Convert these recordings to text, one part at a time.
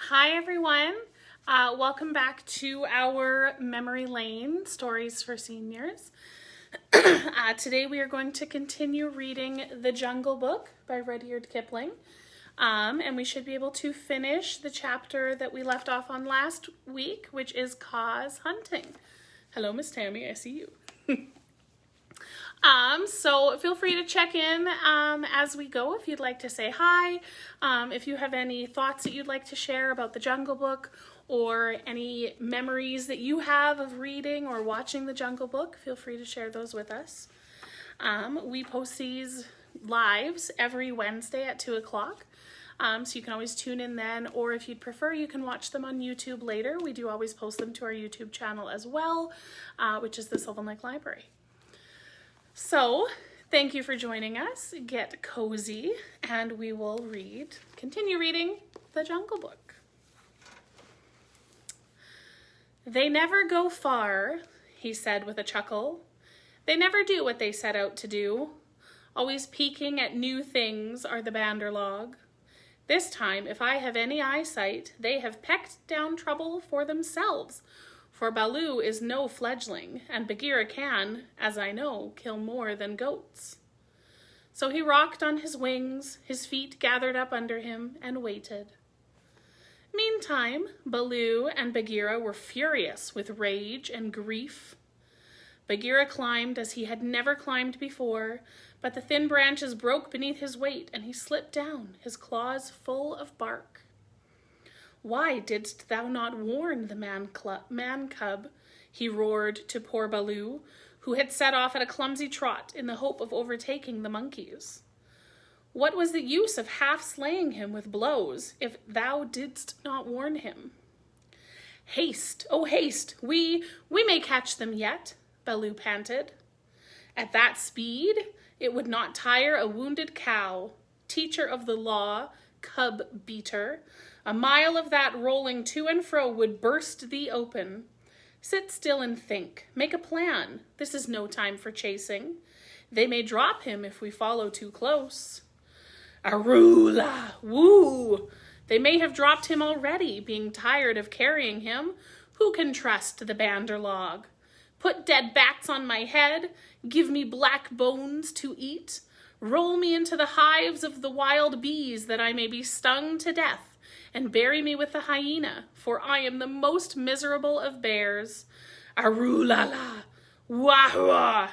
Hi everyone, welcome back to our Memory Lane Stories for Seniors. Today we are going to continue reading The Jungle Book by Rudyard Kipling, and we should be able to finish the chapter that we left off on last week, which is Ka's hunting. Hello Miss Tammy, I see you. So feel free to check in as we go if you'd like to say hi. If you have any thoughts that you'd like to share about the Jungle Book or any memories that you have of reading or watching the Jungle Book, feel free to share those with us. We post these lives every Wednesday at 2 o'clock. So you can always tune in then, or if you'd prefer, you can watch them on YouTube later. We do always post them to our YouTube channel as well, which is the Sylvan Lake Library. So, thank you for joining us. Get cozy, and we will continue reading The Jungle Book. They never go far, he said with a chuckle. They never do what they set out to do. Always peeking at new things are the Banderlog. This time, if I have any eyesight, they have pecked down trouble for themselves. For Baloo is no fledgling, and Bagheera can, as I know, kill more than goats. So he rocked on his wings, his feet gathered up under him, and waited. Meantime, Baloo and Bagheera were furious with rage and grief. Bagheera climbed as he had never climbed before, but the thin branches broke beneath his weight, and he slipped down, his claws full of bark. Why didst thou not warn the man cub? He roared to poor Baloo, who had set off at a clumsy trot in the hope of overtaking the monkeys. What was the use of half slaying him with blows if thou didst not warn him? Haste, oh haste, we may catch them yet, Baloo panted. At that speed, it would not tire a wounded cow, teacher of the law, cub beater. A mile of that rolling to and fro would burst thee open. Sit still and think. Make a plan. This is no time for chasing. They may drop him if we follow too close. Aroola! Woo! They may have dropped him already, being tired of carrying him. Who can trust the Banderlog? Put dead bats on my head. Give me black bones to eat. Roll me into the hives of the wild bees that I may be stung to death. And bury me with the hyena, for I am the most miserable of bears. Aroo-la-la, wah-wah.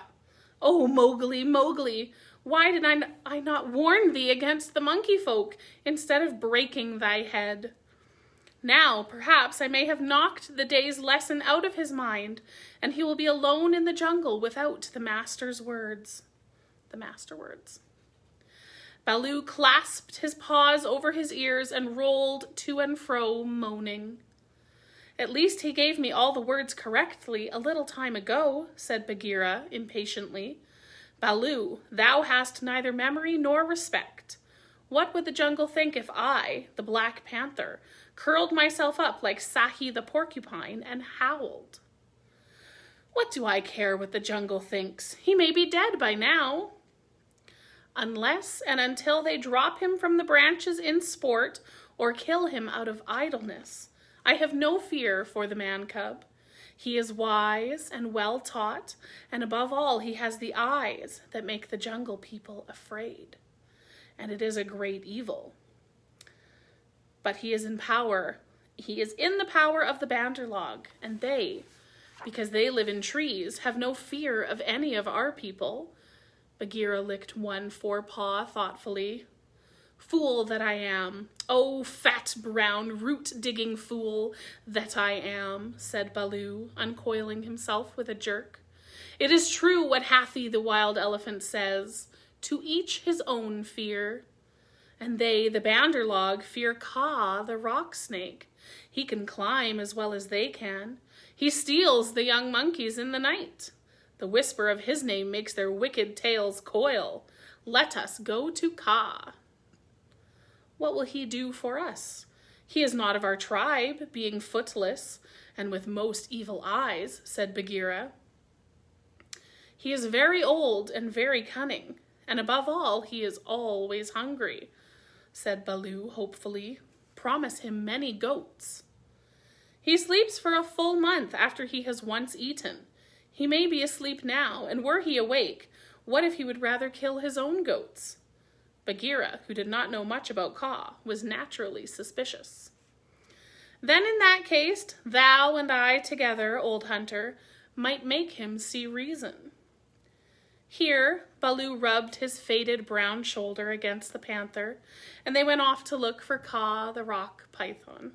Oh, Mowgli, Mowgli, why did I not warn thee against the monkey folk instead of breaking thy head? Now, perhaps I may have knocked the day's lesson out of his mind, and he will be alone in the jungle without the master's words. The master words. Baloo clasped his paws over his ears and rolled to and fro, moaning. At least he gave me all the words correctly a little time ago, said Bagheera impatiently. Baloo, thou hast neither memory nor respect. What would the jungle think if I, the Black Panther, curled myself up like Sahi the Porcupine and howled? What do I care what the jungle thinks? He may be dead by now. Unless and until they drop him from the branches in sport or kill him out of idleness, I have no fear for the man-cub. He is wise and well taught, and above all he has the eyes that make the jungle people afraid. And it is a great evil. But he is in power. He is in the power of the Banderlog, and they, because they live in trees, have no fear of any of our people. Bagheera licked one forepaw thoughtfully. Fool that I am. Oh, fat, brown, root-digging fool that I am, said Baloo, uncoiling himself with a jerk. It is true what Hathi the wild elephant says, to each his own fear. And they, the Banderlog, fear Kaa, the rock snake. He can climb as well as they can. He steals the young monkeys in the night. The whisper of his name makes their wicked tails coil. Let us go to Kaa. What will he do for us? He is not of our tribe, being footless, and with most evil eyes, said Bagheera. He is very old and very cunning, and above all, he is always hungry, said Baloo hopefully. promise him many goats. He sleeps for a full month after he has once eaten. He may be asleep now, and were he awake, what if he would rather kill his own goats? Bagheera, who did not know much about Kaa, was naturally suspicious. Then in that case, thou and I together, old hunter, might make him see reason. Here, Baloo rubbed his faded brown shoulder against the panther, and they went off to look for Kaa, the rock python.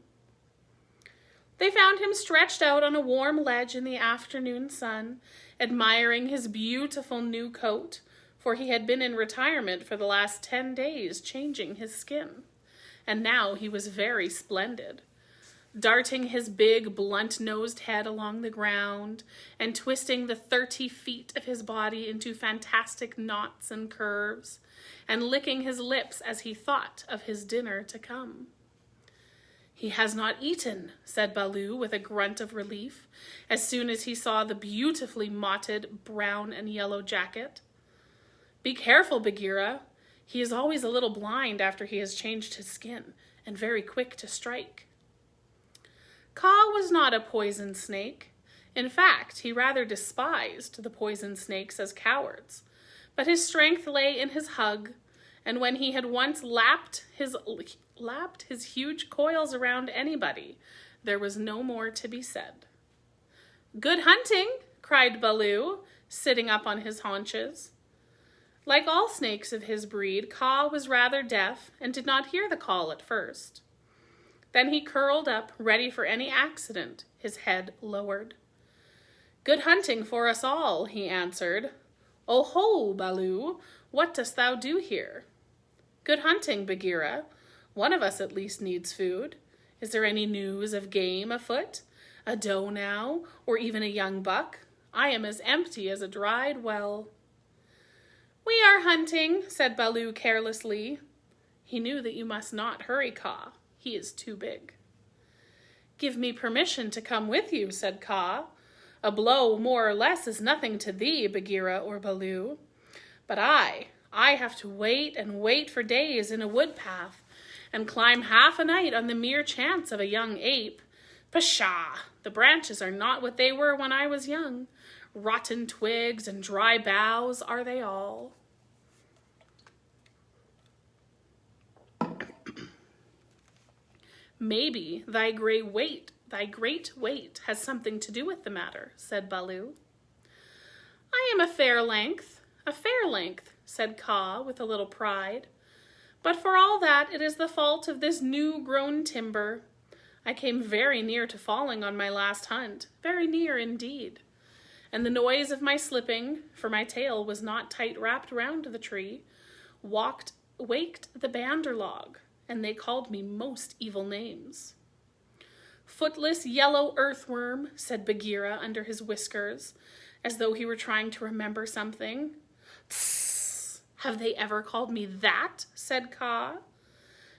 They found him stretched out on a warm ledge in the afternoon sun, admiring his beautiful new coat, for he had been in retirement for the last 10 days, changing his skin. And now he was very splendid, darting his big, blunt-nosed head along the ground and twisting the 30 feet of his body into fantastic knots and curves, and licking his lips as he thought of his dinner to come. "He has not eaten," said Baloo with a grunt of relief, as soon as he saw the beautifully mottled brown and yellow jacket. "Be careful, Bagheera. He is always a little blind after he has changed his skin, and very quick to strike." Kaa was not a poison snake. In fact, he rather despised the poison snakes as cowards, but his strength lay in his hug, and when he had once lapped his huge coils around anybody, there was no more to be said. "Good hunting!" cried Baloo, sitting up on his haunches. Like all snakes of his breed, Kaa was rather deaf and did not hear the call at first. Then he curled up, ready for any accident, his head lowered. "Good hunting for us all," he answered. "Oh ho, Baloo, what dost thou do here?" "Good hunting, Bagheera. One of us at least needs food. Is there any news of game afoot? A doe now, or even a young buck? I am as empty as a dried well." "We are hunting," said Baloo carelessly. He knew that you must not hurry Kaa. He is too big. "Give me permission to come with you," said Kaa. "A blow more or less is nothing to thee, Bagheera or Baloo. But I have to wait and wait for days in a wood path, and climb half a night on the mere chance of a young ape. Pshaw! The branches are not what they were when I was young. Rotten twigs and dry boughs are they all." "Maybe thy great weight has something to do with the matter," said Baloo. "I am a fair length, said Kaa with a little pride. "But for all that, it is the fault of this new-grown timber. I came very near to falling on my last hunt, very near indeed. And the noise of my slipping, for my tail was not tight wrapped round the tree, waked the Bandarlog, and they called me most evil names." "Footless yellow earthworm," said Bagheera under his whiskers, as though he were trying to remember something. "Tss! Have they ever called me that?" said Kaa.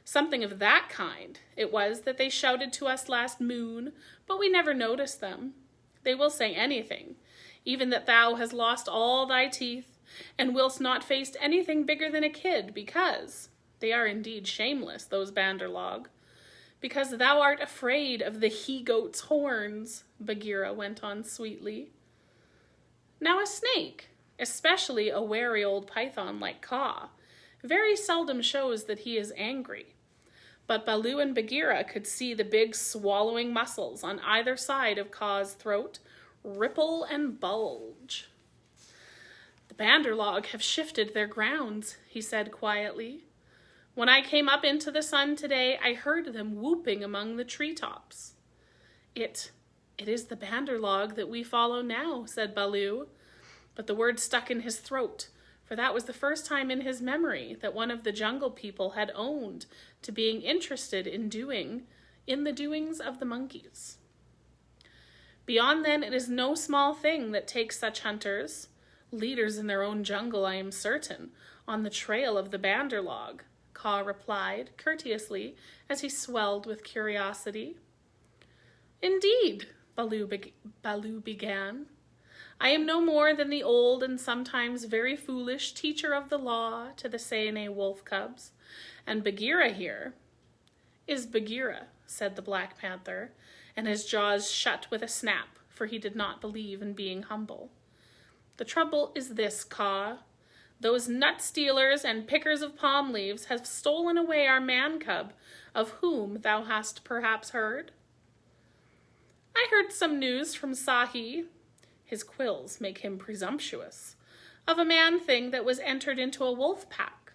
"Something of that kind it was that they shouted to us last moon, but we never noticed them. They will say anything, even that thou hast lost all thy teeth, and wilt not face anything bigger than a kid, because they are indeed shameless, those Bandarlog. Because thou art afraid of the he-goat's horns," Bagheera went on sweetly. Now a snake, especially a wary old python like Kaa, very seldom shows that he is angry. But Baloo and Bagheera could see the big swallowing muscles on either side of Kaa's throat ripple and bulge. "The Bandarlog have shifted their grounds," he said quietly. "When I came up into the sun today, I heard them whooping among the treetops." It is the Bandarlog that we follow now," said Baloo, but the word stuck in his throat, for that was the first time in his memory that one of the jungle people had owned to being interested in the doings of the monkeys. "Beyond then, it is no small thing that takes such hunters, leaders in their own jungle, I am certain, on the trail of the Bandarlog," Kaa replied courteously as he swelled with curiosity. "Indeed," Baloo began, "I am no more than the old and sometimes very foolish teacher of the law to the Seine wolf cubs, and Bagheera here is Bagheera, said the Black Panther, and his jaws shut with a snap, for he did not believe in being humble. The trouble is this, Kaa. Those nut stealers and pickers of palm leaves have stolen away our man-cub, of whom thou hast perhaps heard. I heard some news from Sahi, his quills make him presumptuous, of a man-thing that was entered into a wolf pack,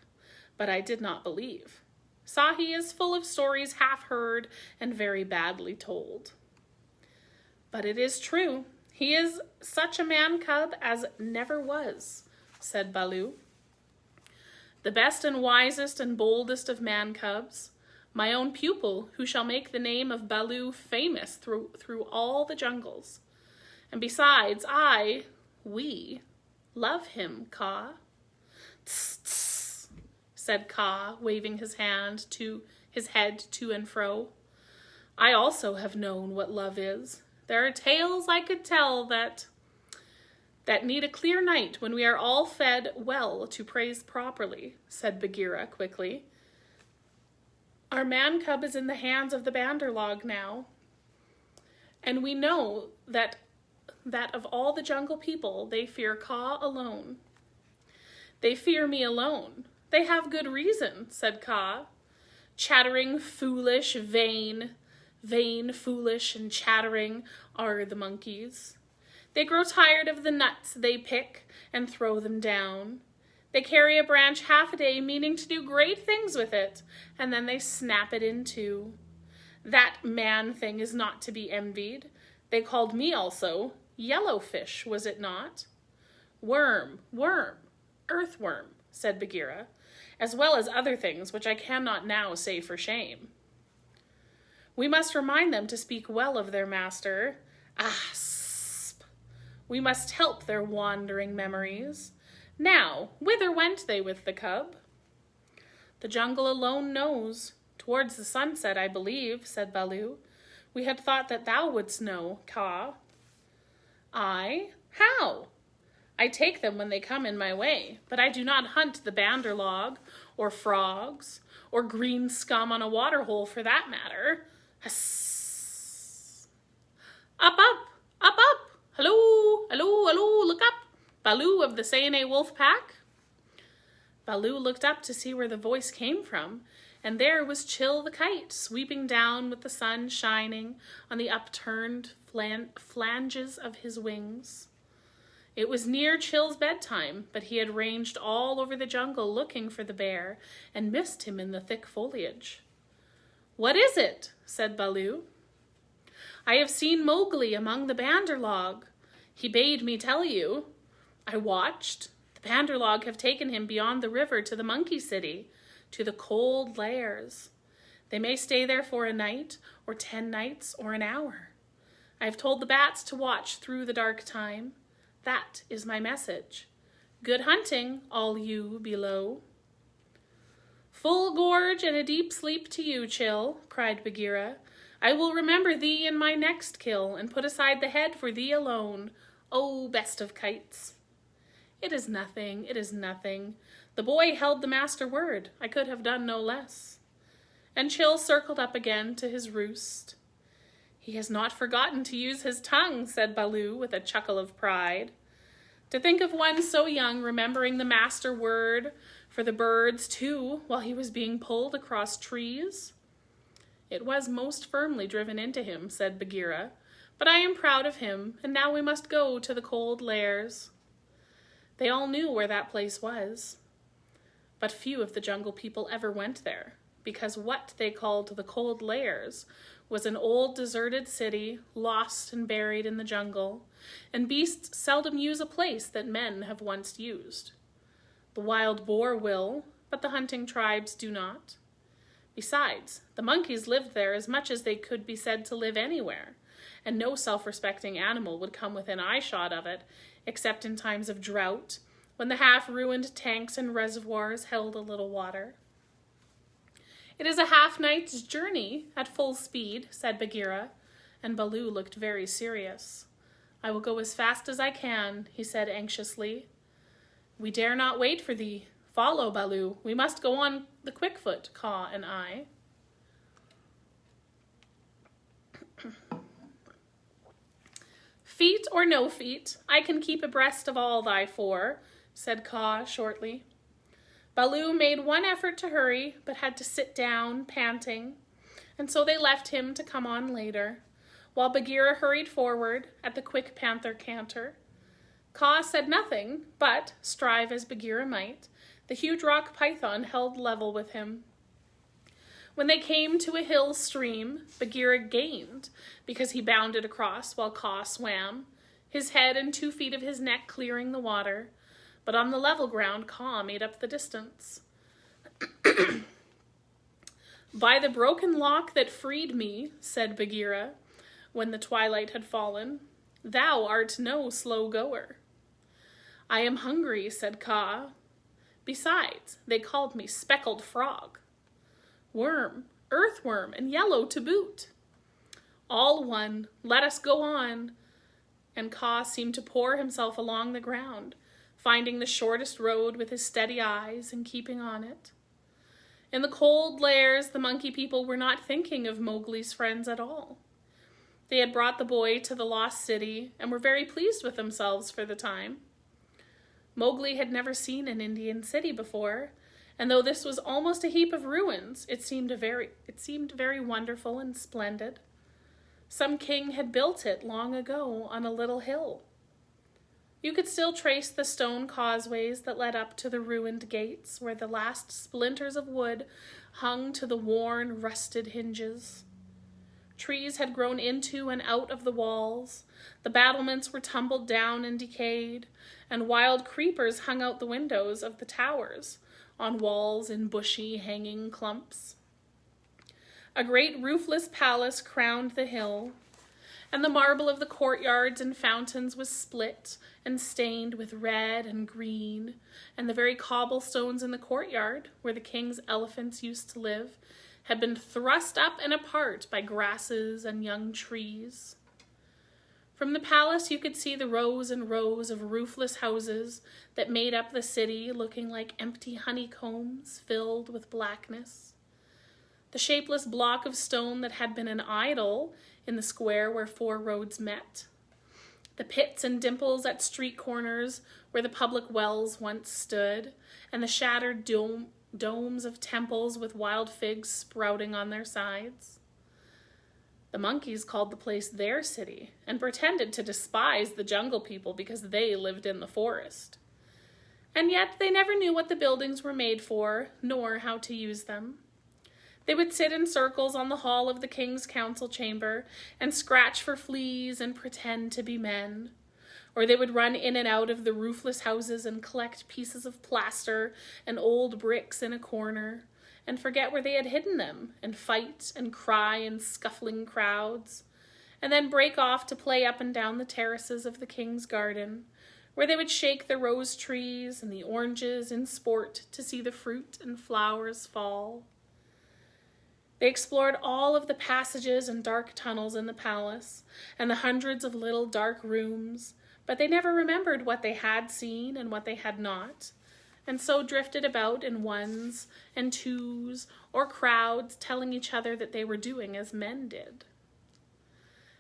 but I did not believe. Sahi is full of stories half heard and very badly told. But it is true, he is such a man-cub as never was, said Baloo. The best and wisest and boldest of man-cubs, my own pupil, who shall make the name of Baloo famous through all the jungles. And besides, we love him, Kaa. Tss, tss, said Kaa, waving his head to and fro. I also have known what love is. There are tales I could tell that need a clear night when we are all fed well to praise properly, said Bagheera quickly. Our man-cub is in the hands of the Bandarlog now, and we know that of all the jungle people, they fear Kaa alone. They fear me alone. They have good reason, said Kaa. Chattering, foolish, vain, foolish, and chattering are the monkeys. They grow tired of the nuts they pick and throw them down. They carry a branch half a day, meaning to do great things with it, and then they snap it in two. That man thing is not to be envied. They called me also Yellowfish, was it not? Worm, earthworm, said Bagheera, as well as other things which I cannot now say for shame. We must remind them to speak well of their master. Asp! We must help their wandering memories. Now, whither went they with the cub? The jungle alone knows. Towards the sunset, I believe, said Baloo. We had thought that thou wouldst know, Kaa. I? How? I take them when they come in my way, but I do not hunt the Bandarlog, or frogs, or green scum on a waterhole for that matter. Hiss. Up, up, up, up! Hello, hello, hello, look up! Baloo of the Saene wolf pack? Baloo looked up to see where the voice came from, and there was Chil the kite, sweeping down with the sun shining on the upturned flanges of his wings. It was near Chil's bedtime, but he had ranged all over the jungle looking for the bear and missed him in the thick foliage. What is it? Said Baloo. I have seen Mowgli among the Bandarlog. He bade me tell you. I watched. The Bandarlog have taken him beyond the river to the monkey city, to the cold lairs. They may stay there for a night, or 10 nights, or an hour. I have told the bats to watch through the dark time. That is my message. Good hunting, all you below. Full gorge and a deep sleep to you, Chil, cried Bagheera. I will remember thee in my next kill, and put aside the head for thee alone, O best of kites. It is nothing, it is nothing. The boy held the master word. I could have done no less. And Chil circled up again to his roost. He has not forgotten to use his tongue, said Baloo with a chuckle of pride. To think of one so young remembering the master word for the birds, too, while he was being pulled across trees. It was most firmly driven into him, said Bagheera, but I am proud of him, and now we must go to the cold lairs. They all knew where that place was, but few of the jungle people ever went there, because what they called the cold lairs was an old deserted city, lost and buried in the jungle, and beasts seldom use a place that men have once used. The wild boar will, but the hunting tribes do not. Besides, the monkeys lived there as much as they could be said to live anywhere, and no self-respecting animal would come within eyeshot of it, except in times of drought, when the half-ruined tanks and reservoirs held a little water. It is a half-night's journey at full speed, said Bagheera, and Baloo looked very serious. I will go as fast as I can, he said anxiously. We dare not wait for thee. Follow, Baloo. We must go on the quick foot, Kaa and I. Feet or no feet, I can keep abreast of all thy four, said Kaa shortly. Baloo made one effort to hurry, but had to sit down, panting, and so they left him to come on later, while Bagheera hurried forward at the quick panther canter. Kaa said nothing, but, strive as Bagheera might, the huge rock python held level with him. When they came to a hill stream, Bagheera gained, because he bounded across while Kaa swam, his head and 2 feet of his neck clearing the water, but on the level ground Kaa made up the distance. By the broken lock that freed me, said Bagheera, when the twilight had fallen, thou art no slow goer. I am hungry, said Kaa. Besides, they called me Speckled Frog. Worm, earthworm, and yellow to boot. All one, let us go on. And Kaa seemed to pour himself along the ground, finding the shortest road with his steady eyes and keeping on it. In the cold lairs, the monkey people were not thinking of Mowgli's friends at all. They had brought the boy to the lost city and were very pleased with themselves for the time. Mowgli had never seen an Indian city before, and though this was almost a heap of ruins, it seemed very wonderful and splendid. Some king had built it long ago on a little hill. You could still trace the stone causeways that led up to the ruined gates, where the last splinters of wood hung to the worn, rusted hinges. Trees had grown into and out of the walls, the battlements were tumbled down and decayed, and wild creepers hung out the windows of the towers, on walls in bushy, hanging clumps. A great roofless palace crowned the hill, and the marble of the courtyards and fountains was split and stained with red and green, and the very cobblestones in the courtyard, where the king's elephants used to live, had been thrust up and apart by grasses and young trees. From the palace you could see the rows and rows of roofless houses that made up the city, looking like empty honeycombs filled with blackness. The shapeless block of stone that had been an idol in the square where 4 roads met. The pits and dimples at street corners where the public wells once stood, and the shattered domes of temples with wild figs sprouting on their sides. The monkeys called the place their city and pretended to despise the jungle people because they lived in the forest. And yet they never knew what the buildings were made for, nor how to use them. They would sit in circles on the hall of the king's council chamber and scratch for fleas and pretend to be men. Or they would run in and out of the roofless houses and collect pieces of plaster and old bricks in a corner, and forget where they had hidden them, and fight and cry in scuffling crowds, and then break off to play up and down the terraces of the king's garden, where they would shake the rose trees and the oranges in sport to see the fruit and flowers fall. They explored all of the passages and dark tunnels in the palace, and the hundreds of little dark rooms, but they never remembered what they had seen and what they had not, and so drifted about in ones and twos or crowds, telling each other that they were doing as men did.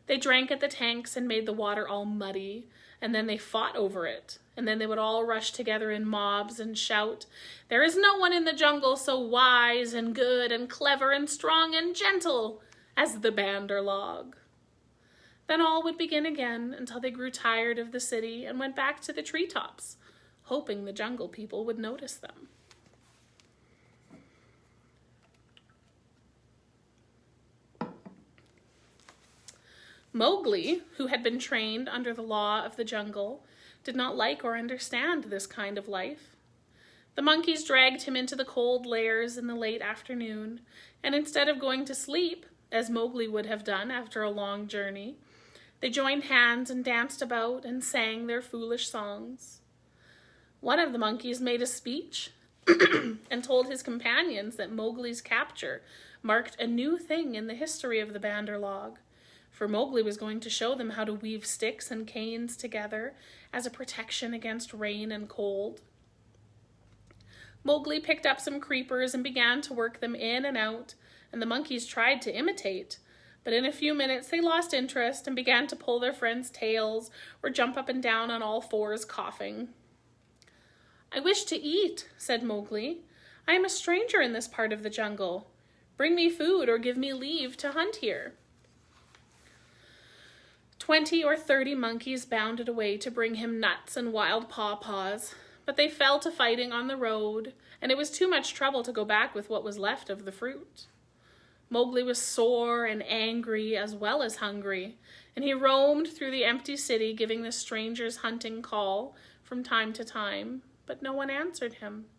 They drank at the tanks and made the water all muddy, and then they fought over it, and then they would all rush together in mobs and shout, "There is no one in the jungle so wise and good and clever and strong and gentle as the Bandar Log." Then all would begin again until they grew tired of the city and went back to the treetops, hoping the jungle people would notice them. Mowgli, who had been trained under the law of the jungle, did not like or understand this kind of life. The monkeys dragged him into the cold lairs in the late afternoon, and instead of going to sleep, as Mowgli would have done after a long journey, they joined hands and danced about and sang their foolish songs. One of the monkeys made a speech and told his companions that Mowgli's capture marked a new thing in the history of the Bandar Log, for Mowgli was going to show them how to weave sticks and canes together as a protection against rain and cold. Mowgli picked up some creepers and began to work them in and out, and the monkeys tried to imitate, But in a few minutes they lost interest and began to pull their friends' tails or jump up and down on all fours, coughing. "I wish to eat," said Mowgli. "I am a stranger in this part of the jungle. Bring me food or give me leave to hunt here." 20 or 30 monkeys bounded away to bring him nuts and wild pawpaws, but they fell to fighting on the road, and it was too much trouble to go back with what was left of the fruit. Mowgli was sore and angry as well as hungry, and he roamed through the empty city giving the strangers' hunting call from time to time, but no one answered him,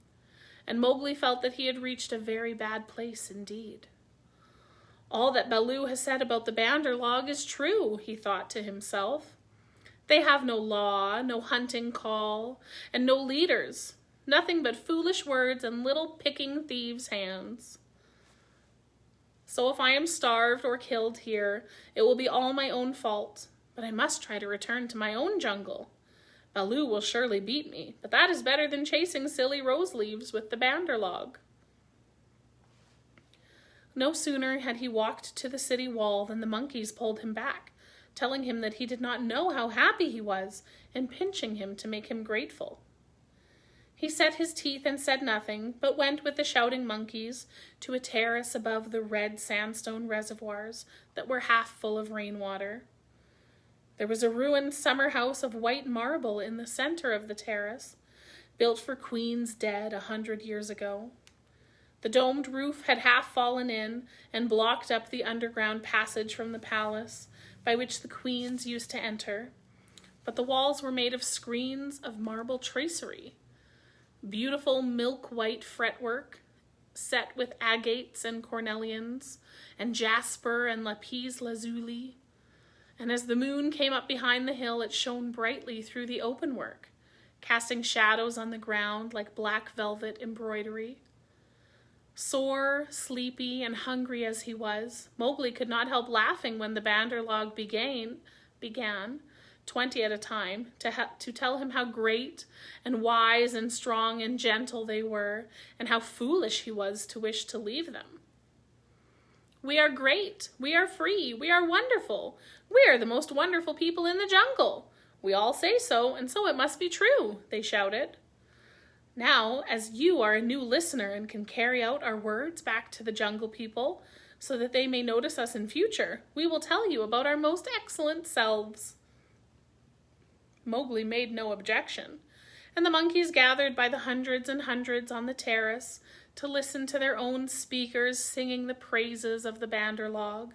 and Mowgli felt that he had reached a very bad place indeed. "All that Baloo has said about the Bandar log is true," he thought to himself. "They have no law, no hunting call, and no leaders, nothing but foolish words and little picking thieves' hands. So if I am starved or killed here, it will be all my own fault, but I must try to return to my own jungle. Baloo will surely beat me, but that is better than chasing silly rose leaves with the Bandar log." No sooner had he walked to the city wall than the monkeys pulled him back, telling him that he did not know how happy he was, and pinching him to make him grateful. He set his teeth and said nothing, but went with the shouting monkeys to a terrace above the red sandstone reservoirs that were half full of rainwater. There was a ruined summer house of white marble in the center of the terrace, built for queens dead 100 years ago. The domed roof had half fallen in and blocked up the underground passage from the palace by which the queens used to enter, but the walls were made of screens of marble tracery, beautiful milk-white fretwork set with agates and cornelians and jasper and lapis lazuli, and as the moon came up behind the hill it shone brightly through the open work, casting shadows on the ground like black velvet embroidery. Sore, sleepy, and hungry as he was, Mowgli could not help laughing when the Bandar log began, 20 at a time, to tell him how great and wise and strong and gentle they were, and how foolish he was to wish to leave them. "We are great, we are free, we are wonderful, we are the most wonderful people in the jungle. We all say so, and so it must be true," they shouted. "Now, as you are a new listener and can carry out our words back to the jungle people so that they may notice us in future, we will tell you about our most excellent selves." Mowgli made no objection, and the monkeys gathered by the hundreds and hundreds on the terrace to listen to their own speakers singing the praises of the Bandar log.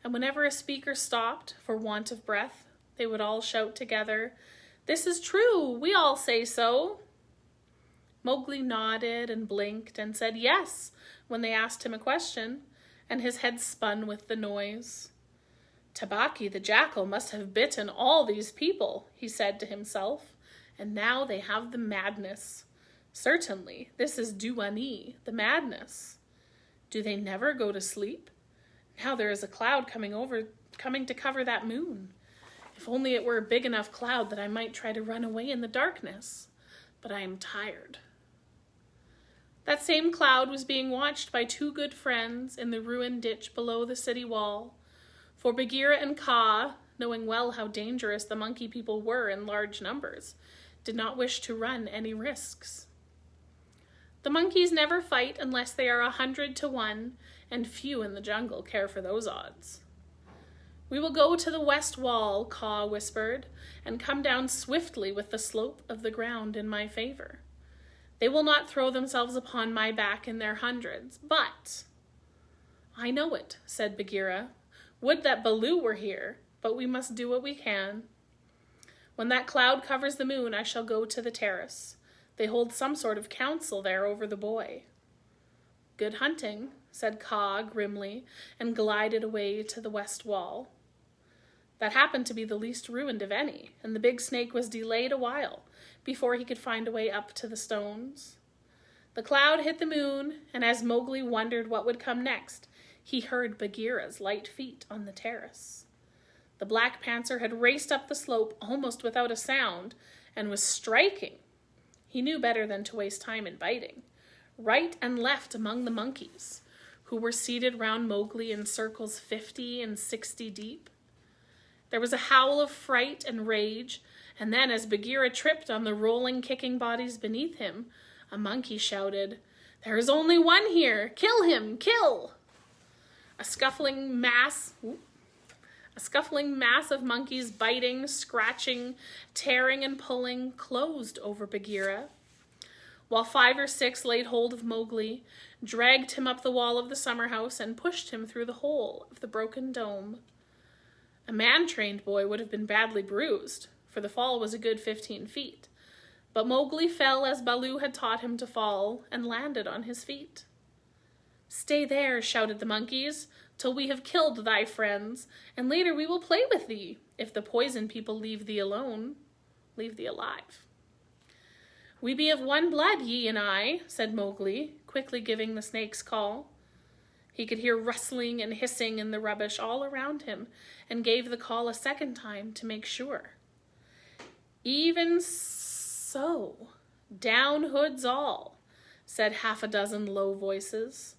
And whenever a speaker stopped for want of breath, they would all shout together, "This is true, we all say so." Mowgli nodded and blinked and said yes when they asked him a question, and his head spun with the noise. "Tabaqui the jackal must have bitten all these people," he said to himself, "and now they have the madness. Certainly, this is Duwani, the madness. Do they never go to sleep? Now there is a cloud coming to cover that moon. If only it were a big enough cloud that I might try to run away in the darkness. But I am tired." That same cloud was being watched by two good friends in the ruined ditch below the city wall, for Bagheera and Kaa, knowing well how dangerous the monkey people were in large numbers, did not wish to run any risks. The monkeys never fight unless they are 100 to 1, and few in the jungle care for those odds. "We will go to the west wall," Kaa whispered, "and come down swiftly with the slope of the ground in my favor. They will not throw themselves upon my back in their hundreds, but—" "I know it," said Bagheera. "Would that Baloo were here, but we must do what we can. When that cloud covers the moon, I shall go to the terrace. They hold some sort of council there over the boy." "Good hunting," said Kaa grimly, and glided away to the west wall. That happened to be the least ruined of any, and the big snake was delayed a while before he could find a way up to the stones. The cloud hit the moon, and as Mowgli wondered what would come next, he heard Bagheera's light feet on the terrace. The Black Panther had raced up the slope almost without a sound, and was striking. He knew better than to waste time in biting, right and left among the monkeys, who who were seated round Mowgli in circles 50 and 60 deep. There was a howl of fright and rage, and then as Bagheera tripped on the rolling, kicking bodies beneath him, a monkey shouted, "There is only one here! Kill him! Kill!" A scuffling mass of monkeys biting, scratching, tearing, and pulling closed over Bagheera, while 5 or 6 laid hold of Mowgli, dragged him up the wall of the summer house, and pushed him through the hole of the broken dome. A man-trained boy would have been badly bruised, for the fall was a good 15 feet, but Mowgli fell as Baloo had taught him to fall, and landed on his feet. "Stay there," shouted the monkeys, "till we have killed thy friends, and later we will play with thee, if the poison people leave thee alive. "We be of one blood, ye and I," said Mowgli, quickly giving the snake's call. He could hear rustling and hissing in the rubbish all around him, and gave the call a second time to make sure. "Even so, down hoods all," said 6 low voices.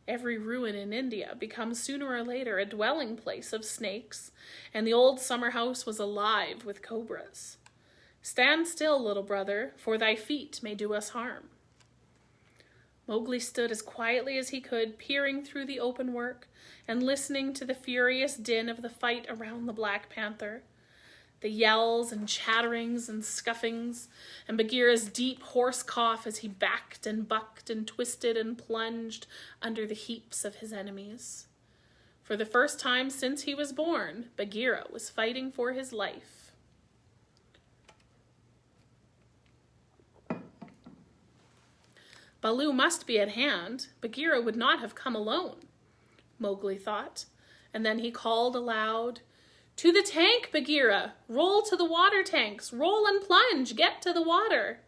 Every ruin in India becomes sooner or later a dwelling place of snakes, and the old summer house was alive with cobras. "Stand still, little brother, for thy feet may do us harm." Mowgli stood as quietly as he could, peering through the open work and listening to the furious din of the fight around the Black Panther. The yells and chatterings and scuffings, and Bagheera's deep hoarse cough as he backed and bucked and twisted and plunged under the heaps of his enemies. For the first time since he was born, Bagheera was fighting for his life. Baloo must be at hand. Bagheera would not have come alone, Mowgli thought, and then he called aloud, "To the tank, Bagheera! Roll to the water tanks! Roll and plunge! Get to the water!"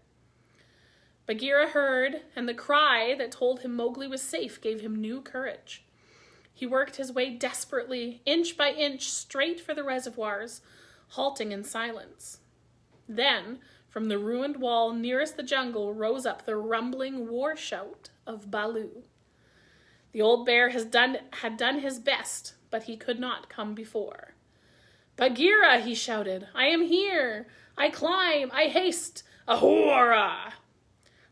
Bagheera heard, and the cry that told him Mowgli was safe gave him new courage. He worked his way desperately, inch by inch, straight for the reservoirs, halting in silence. Then, from the ruined wall nearest the jungle rose up the rumbling war shout of Baloo. The old bear had done his best, but he could not come before. "Bagheera," he shouted, "I am here! I climb! I haste! Ahura!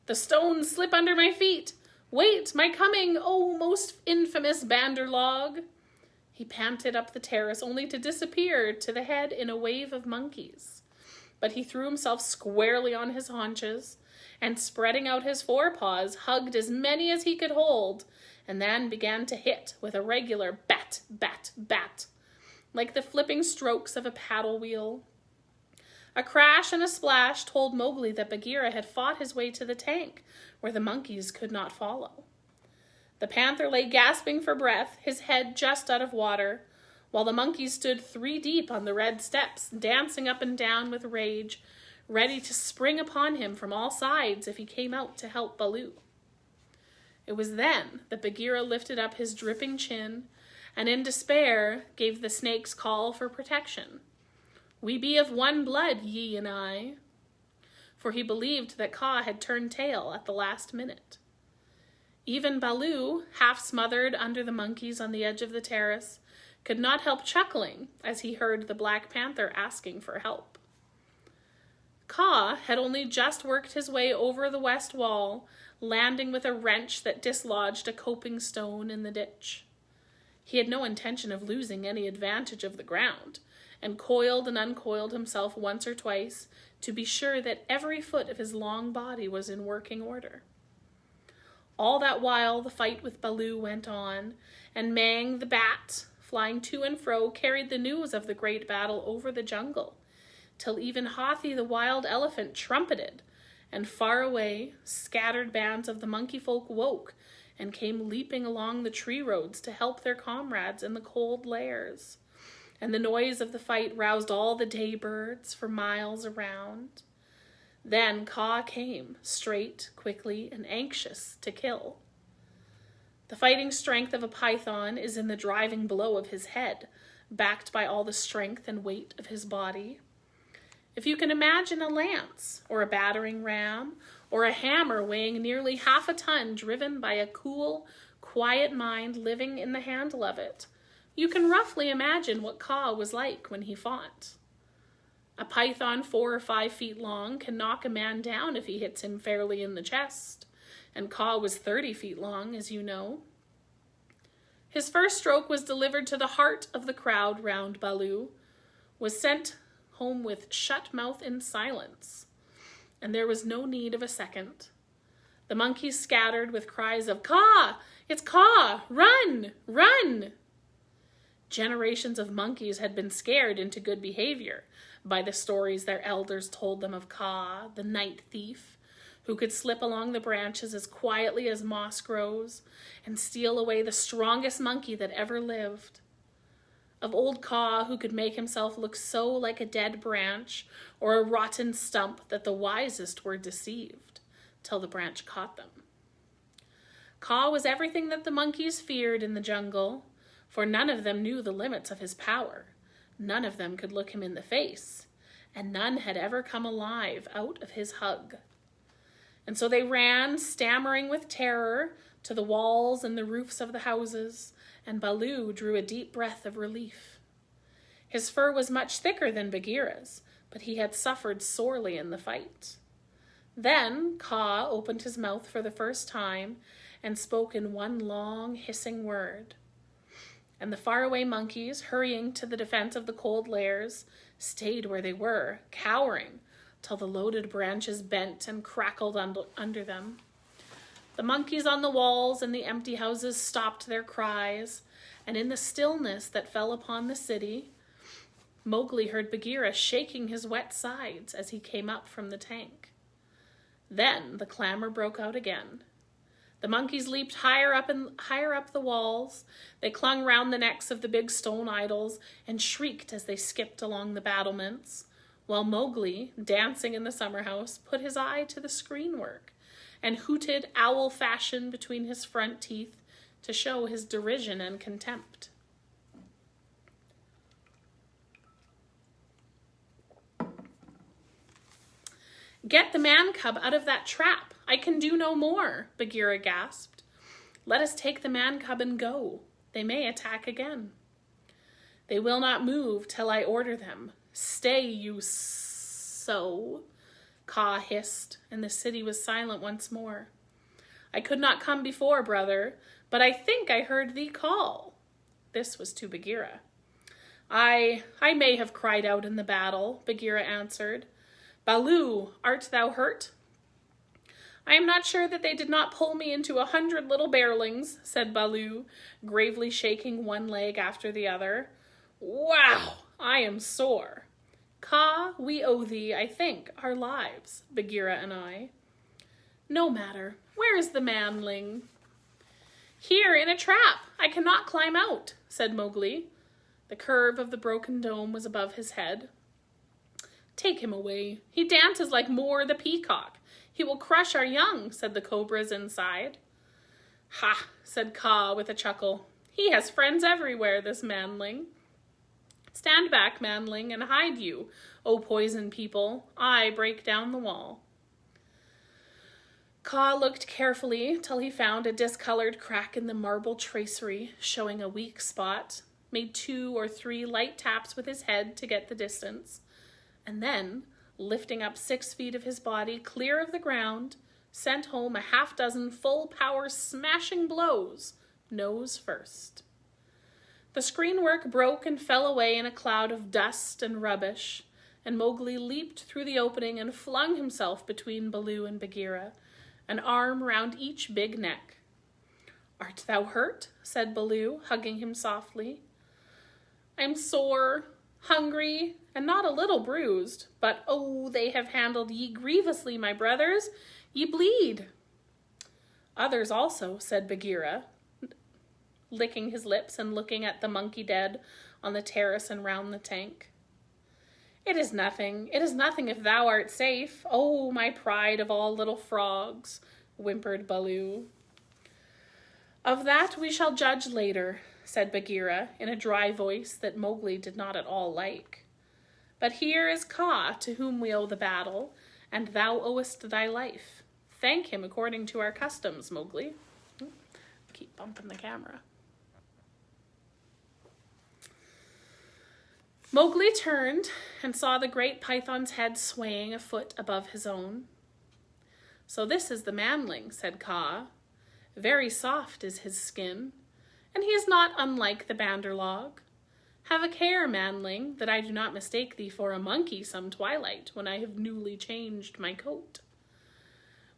The stones slip under my feet! Wait my coming, O most infamous Bandarlog!" He panted up the terrace, only to disappear to the head in a wave of monkeys. But he threw himself squarely on his haunches, and spreading out his forepaws, hugged as many as he could hold, and then began to hit with a regular bat, bat, bat, like the flipping strokes of a paddle wheel. A crash and a splash told Mowgli that Bagheera had fought his way to the tank, where the monkeys could not follow. The panther lay gasping for breath, his head just out of water, while the monkeys stood 3 deep on the red steps, dancing up and down with rage, ready to spring upon him from all sides if he came out to help Baloo. It was then that Bagheera lifted up his dripping chin, and in despair gave the snake's call for protection. "We be of one blood, ye and I," for he believed that Kaa had turned tail at the last minute. Even Baloo, half smothered under the monkeys on the edge of the terrace, could not help chuckling as he heard the Black Panther asking for help. Kaa had only just worked his way over the west wall, landing with a wrench that dislodged a coping stone in the ditch. He had no intention of losing any advantage of the ground, and coiled and uncoiled himself once or twice to be sure that every foot of his long body was in working order. All that while the fight with Baloo went on, and Mang the bat, flying to and fro, carried the news of the great battle over the jungle, till even Hathi the wild elephant trumpeted, and far away, scattered bands of the monkey folk woke and came leaping along the tree roads to help their comrades in the cold lairs, and the noise of the fight roused all the day birds for miles around. Then Kaa came, straight, quickly, and anxious to kill. The fighting strength of a python is in the driving blow of his head, backed by all the strength and weight of his body. If you can imagine a lance, or a battering ram, or a hammer weighing nearly half a ton driven by a cool, quiet mind living in the handle of it. You can roughly imagine what Kaa was like when he fought. A python 4 or 5 feet long can knock a man down if he hits him fairly in the chest, and Kaa was 30 feet long, as you know. His first stroke was delivered to the heart of the crowd round Baloo, was sent home with shut mouth in silence, and there was no need of a second. The monkeys scattered with cries of, "Kaa! It's Kaa! Run! Run!" Generations of monkeys had been scared into good behavior by the stories their elders told them of Kaa, the night thief, who could slip along the branches as quietly as moss grows and steal away the strongest monkey that ever lived. Of old Kaa, who could make himself look so like a dead branch or a rotten stump that the wisest were deceived till the branch caught them. Kaa was everything that the monkeys feared in the jungle, for none of them knew the limits of his power. None of them could look him in the face, and none had ever come alive out of his hug. And so they ran, stammering with terror, to the walls and the roofs of the houses, and Baloo drew a deep breath of relief. His fur was much thicker than Bagheera's, but he had suffered sorely in the fight. Then Kaa opened his mouth for the first time and spoke in one long, hissing word. And the faraway monkeys, hurrying to the defense of the cold lairs, stayed where they were, cowering, till the loaded branches bent and crackled under them. The monkeys on the walls and the empty houses stopped their cries, and in the stillness that fell upon the city, Mowgli heard Bagheera shaking his wet sides as he came up from the tank. Then the clamor broke out again. The monkeys leaped higher up the walls. They clung round the necks of the big stone idols and shrieked as they skipped along the battlements, while Mowgli, dancing in the summer house, put his eye to the screenwork and hooted owl fashion between his front teeth to show his derision and contempt. "Get the man-cub out of that trap. I can do no more," Bagheera gasped. "Let us take the man-cub and go. They may attack again." "They will not move till I order them. Stay, you so," Kaa hissed, and the city was silent once more. "I could not come before, brother, but I think I heard thee call." This was to Bagheera. I may have cried out in the battle," Bagheera answered. "Baloo, art thou hurt?" "I am not sure that they did not pull me into 100 little bearlings," said Baloo, gravely shaking one leg after the other. "Wow, I am sore. Kaa, we owe thee, I think, our lives, Bagheera and I." "No matter. Where is the manling?" "Here, in a trap. I cannot climb out," said Mowgli. The curve of the broken dome was above his head. "Take him away. He dances like Moor the peacock. He will crush our young," said the cobras inside. "Ha," said Kaa with a chuckle. "He has friends everywhere, this manling. Stand back, manling, and hide you, O poison people. I break down the wall." Kaa looked carefully till he found a discolored crack in the marble tracery, showing a weak spot, made 2 or 3 light taps with his head to get the distance, and then, lifting up 6 feet of his body clear of the ground, sent home a 6 full-power smashing blows, nose first. The screenwork broke and fell away in a cloud of dust and rubbish, and Mowgli leaped through the opening and flung himself between Baloo and Bagheera, an arm round each big neck. "Art thou hurt?" said Baloo, hugging him softly. "I am sore, hungry, and not a little bruised, but oh, they have handled ye grievously, my brothers. Ye bleed." "Others also," said Bagheera, licking his lips and looking at the monkey dead on the terrace and round the tank. It is nothing if thou art safe. Oh, my pride of all little frogs," whimpered Baloo. "Of that we shall judge later," said Bagheera in a dry voice that Mowgli did not at all like. "But here is Kaa, to whom we owe the battle, and thou owest thy life. Thank him according to our customs, Mowgli." keep bumping the camera. Mowgli turned and saw the great python's head swaying a foot above his own. "So this is the manling," said Kaa. "Very soft is his skin, and he is not unlike the Bandarlog. Have a care, manling, that I do not mistake thee for a monkey some twilight when I have newly changed my coat."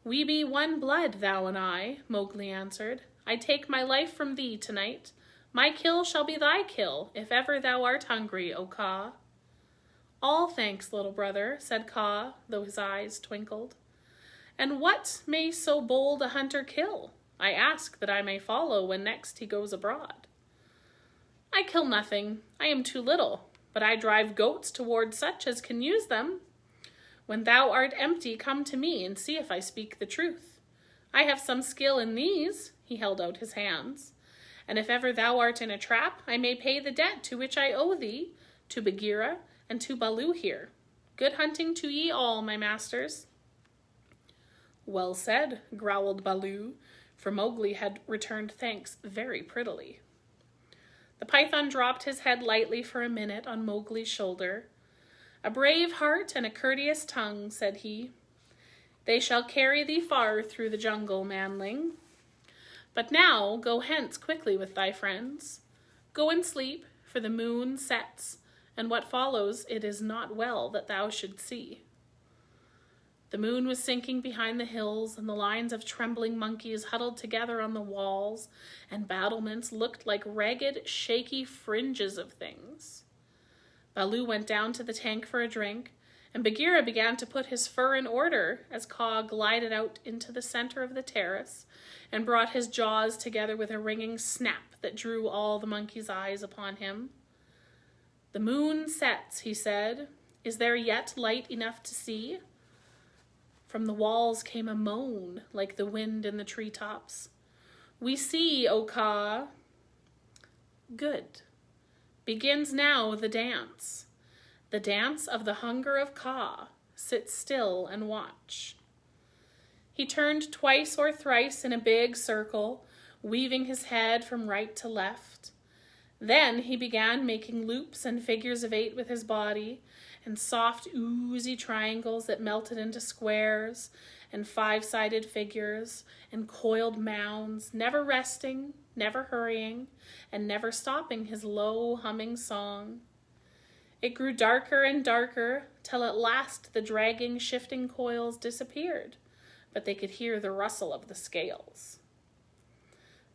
"We be one blood, thou and I," Mowgli answered. "I take my life from thee tonight. My kill shall be thy kill, if ever thou art hungry, O Kaa." "All thanks, little brother," said Kaa, though his eyes twinkled. "And what may so bold a hunter kill? I ask that I may follow when next he goes abroad." "I kill nothing. I am too little, but I drive goats toward such as can use them. When thou art empty, come to me and see if I speak the truth. I have some skill in these," he held out his hands, "and if ever thou art in a trap, I may pay the debt to which I owe thee, to Bagheera and to Baloo here. Good hunting to ye all, my masters." "Well said," growled Baloo, for Mowgli had returned thanks very prettily. The python dropped his head lightly for a minute on Mowgli's shoulder. "A brave heart and a courteous tongue," said he. "They shall carry thee far through the jungle, manling. But now go hence quickly with thy friends. Go and sleep, for the moon sets, and what follows it is not well that thou should see." The moon was sinking behind the hills, and the lines of trembling monkeys huddled together on the walls and battlements looked like ragged, shaky fringes of things. Baloo went down to the tank for a drink, and Bagheera began to put his fur in order as Kaa glided out into the center of the terrace and brought his jaws together with a ringing snap that drew all the monkeys' eyes upon him. "The moon sets," he said. "Is there yet light enough to see?" From the walls came a moan like the wind in the treetops. "We see, O Kaa." "Good. Begins now the dance of the hunger of Kaa. Sit still and watch." He turned twice or thrice in a big circle, weaving his head from right to left. Then he began making loops and figures of 8 with his body, and soft, oozy triangles that melted into squares, and 5-sided figures, and coiled mounds, never resting, never hurrying, and never stopping his low, humming song. It grew darker and darker, till at last the dragging, shifting coils disappeared, but they could hear the rustle of the scales.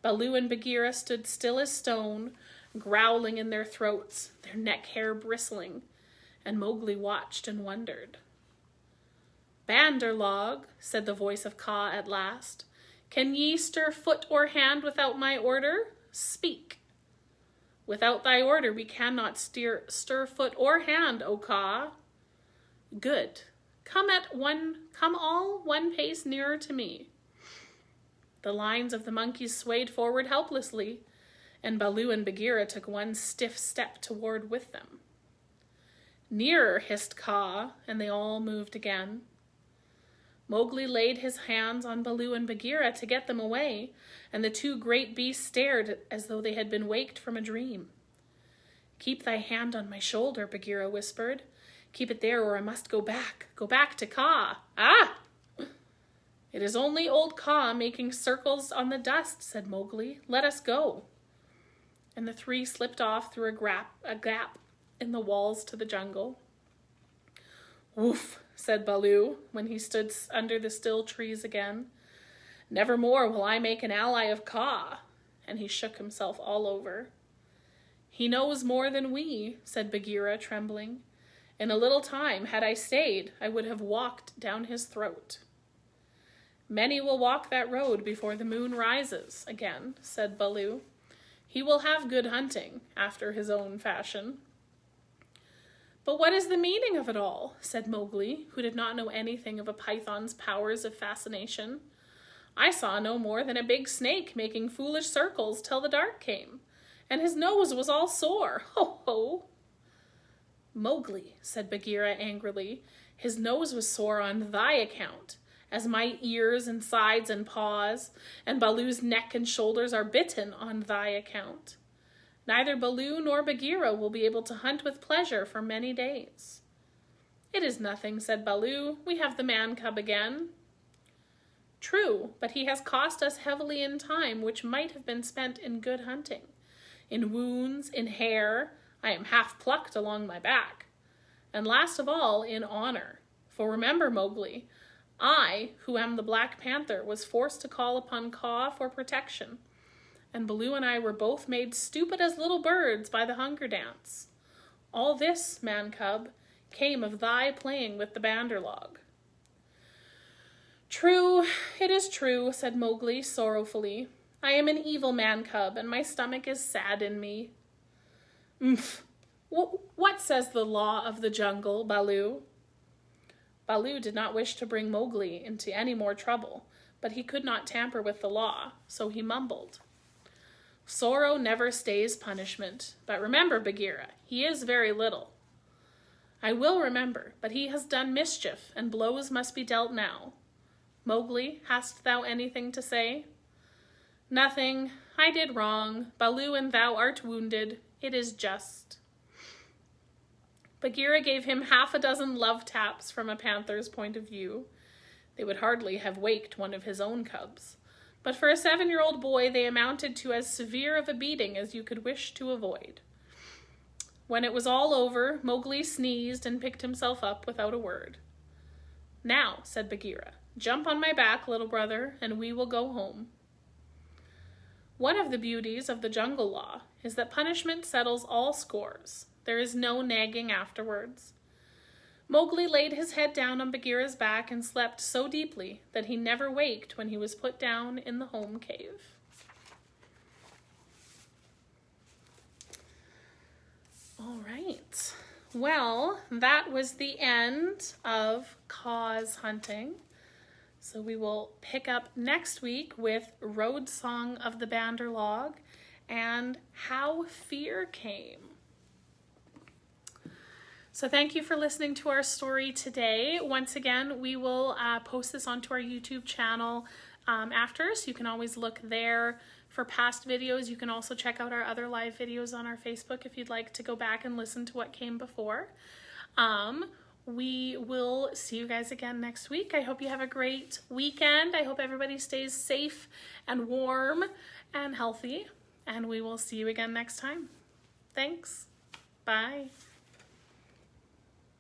Baloo and Bagheera stood still as stone, growling in their throats, their neck hair bristling, and Mowgli watched and wondered. "Bandarlog," said the voice of Kaa at last, "can ye stir foot or hand without my order? Speak." "Without thy order we cannot stir foot or hand, O Kaa." "Good. Come all one pace nearer to me." The lines of the monkeys swayed forward helplessly, and Baloo and Bagheera took one stiff step toward with them. "Nearer," hissed Kaa, and they all moved again. Mowgli laid his hands on Baloo and Bagheera to get them away, and the 2 great beasts stared as though they had been waked from a dream. "Keep thy hand on my shoulder," Bagheera whispered. "Keep it there, or I must go back to Kaa." "Ah!" "It is only old Kaa making circles on the dust," said Mowgli. "Let us go." And the 3 slipped off through a gap in the walls to the jungle. "Woof," said Baloo, when he stood under the still trees again. "Never more will I make an ally of Kaa," and he shook himself all over. "He knows more than we," said Bagheera, trembling. "In a little time, had I stayed, I would have walked down his throat." "Many will walk that road before the moon rises again," said Baloo. "He will have good hunting, after his own fashion." "But what is the meaning of it all?" said Mowgli, who did not know anything of a python's powers of fascination. "I saw no more than a big snake making foolish circles till the dark came, and his nose was all sore. Ho, ho!" "Mowgli," said Bagheera angrily, "his nose was sore on thy account, as my ears and sides and paws, and Baloo's neck and shoulders are bitten on thy account. Neither Baloo nor Bagheera will be able to hunt with pleasure for many days." "It is nothing," said Baloo. "We have the man cub again." "True, but he has cost us heavily in time, which might have been spent in good hunting, in wounds, in hair. I am half plucked along my back. And last of all, in honor. For remember, Mowgli, I, who am the Black Panther, was forced to call upon Kaa for protection, and Baloo and I were both made stupid as little birds by the hunger dance. All this, man cub, came of thy playing with the Bandar log." "True, it is true," said Mowgli sorrowfully. "I am an evil man cub, and my stomach is sad in me." "Umph! What says the law of the jungle, Baloo?" Baloo did not wish to bring Mowgli into any more trouble, but he could not tamper with the law, so he mumbled. "Sorrow never stays punishment. But remember, Bagheera, he is very little." "I will remember, but he has done mischief, and blows must be dealt now. Mowgli, hast thou anything to say?" "Nothing. I did wrong. Baloo and thou art wounded. It is just." Bagheera gave him 6 love taps from a panther's point of view. They would hardly have waked one of his own cubs, but for a 7-year-old boy they amounted to as severe of a beating as you could wish to avoid. When it was all over, Mowgli sneezed and picked himself up without a word. "Now," said Bagheera, "jump on my back, little brother, and we will go home." One of the beauties of the jungle law is that punishment settles all scores. There is no nagging afterwards. Mowgli laid his head down on Bagheera's back and slept so deeply that he never waked when he was put down in the home cave. All right. Well, that was the end of Kaa's hunting. So we will pick up next week with Road Song of the Bandar log and How Fear Came. So thank you for listening to our story today. Once again, we will post this onto our YouTube channel after, so you can always look there for past videos. You can also check out our other live videos on our Facebook if you'd like to go back and listen to what came before. We will see you guys again next week. I hope you have a great weekend. I hope everybody stays safe and warm and healthy, and we will see you again next time. Thanks. Bye.